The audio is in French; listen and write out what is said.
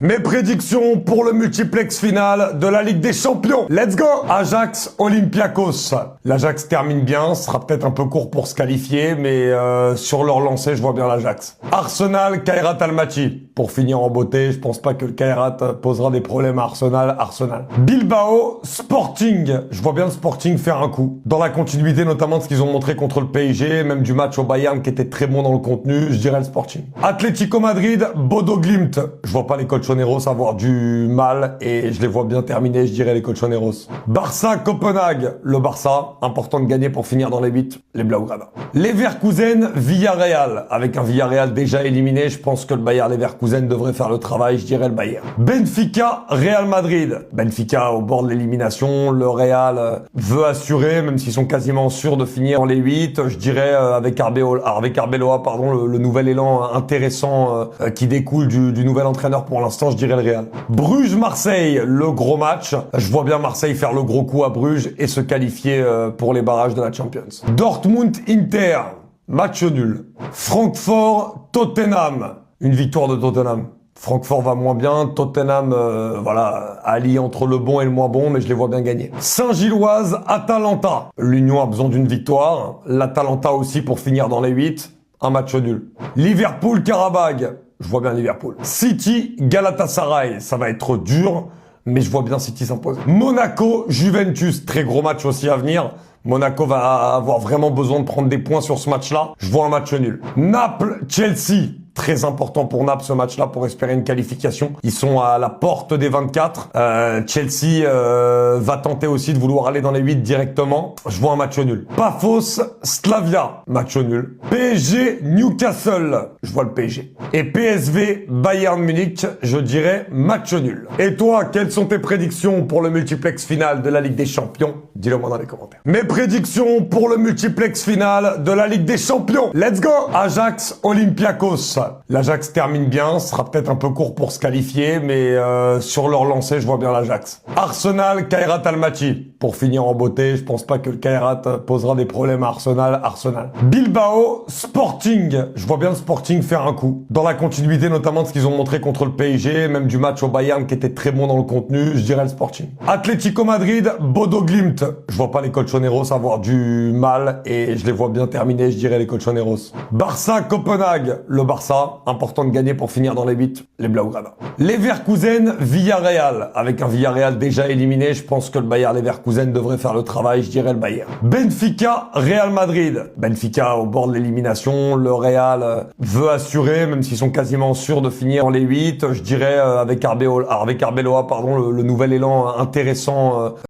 Mes prédictions pour le multiplex final de la Ligue des Champions. Let's go! Ajax Olympiakos. L'Ajax termine bien, ce sera peut-être un peu court pour se qualifier, mais sur leur lancée, je vois bien l'Ajax. Arsenal Kairat Almaty. Pour finir en beauté, je pense pas que le Kairat posera des problèmes à Arsenal. Bilbao Sporting. Je vois bien le Sporting faire un coup. Dans la continuité notamment de ce qu'ils ont montré contre le PSG, même du match au Bayern qui était très bon dans le contenu, je dirais le Sporting. Atlético Madrid Bodo Glimt. Je vois pas les Colchoneros avoir du mal et je les vois bien terminer, je dirais les Colchoneros. Barça Copenhague. Le Barça, important de gagner pour finir dans les 8, les Blaugrana. Leverkusen Villarreal. Avec un Villarreal déjà éliminé, je pense que le Bayer Leverkusen devrait faire le travail, je dirais le Bayern. Benfica Real Madrid. Benfica au bord de l'élimination, le Real veut assurer, même s'ils sont quasiment sûrs de finir dans les 8, je dirais avec Arbeloa, le nouvel élan intéressant qui découle du nouvel entraîneur pour l'instant, je dirais le Real. Bruges-Marseille, le gros match. Je vois bien Marseille faire le gros coup à Bruges et se qualifier pour les barrages de la Champions. Dortmund-Inter, match nul. Francfort-Tottenham, une victoire de Tottenham. Francfort va moins bien, Tottenham, allie entre le bon et le moins bon, mais je les vois bien gagner. Saint-Gilloise-Atalanta. L'Union a besoin d'une victoire. L'Atalanta aussi pour finir dans les 8. Un match nul. Liverpool-Karabag. Je vois bien Liverpool. City-Galatasaray. Ça va être dur, mais je vois bien City s'imposer. Monaco-Juventus. Très gros match aussi à venir. Monaco va avoir vraiment besoin de prendre des points sur ce match-là. Je vois un match nul. Naples-Chelsea. Très important pour Naples ce match-là pour espérer une qualification. Ils sont à la porte des 24. Chelsea va tenter aussi de vouloir aller dans les 8 directement. Je vois un match nul. Pafos-Slavia, match nul. PSG-Newcastle, je vois le PSG. Et PSV-Bayern Munich, je dirais match nul. Et toi, quelles sont tes prédictions pour le multiplex final de la Ligue des Champions? Dis-le moi dans les commentaires. Mes prédictions pour le multiplex final de la Ligue des Champions. Let's go! Ajax Olympiakos. L'Ajax termine bien, ce sera peut-être un peu court pour se qualifier, mais sur leur lancée, je vois bien l'Ajax. Arsenal Kairat Almaty. Pour finir en beauté, je pense pas que le Kairat posera des problèmes à Arsenal. Bilbao Sporting. Je vois bien le Sporting faire un coup. Dans la continuité notamment de ce qu'ils ont montré contre le PSG, même du match au Bayern qui était très bon dans le contenu, je dirais le Sporting. Atlético Madrid Bodo Glimt. Je vois pas les Colchoneros avoir du mal et je les vois bien terminer, je dirais les Colchoneros. Barça Copenhague. Le Barça, important de gagner pour finir dans les 8, les Blaugrana. Leverkusen Villarreal. Avec un Villarreal déjà éliminé, je pense que le Bayer Leverkusen devrait faire le travail, je dirais le Bayern. Benfica Real Madrid. Benfica au bord de l'élimination, le Real veut assurer, même s'ils sont quasiment sûrs de finir dans les 8, je dirais avec Arbeloa, le nouvel élan intéressant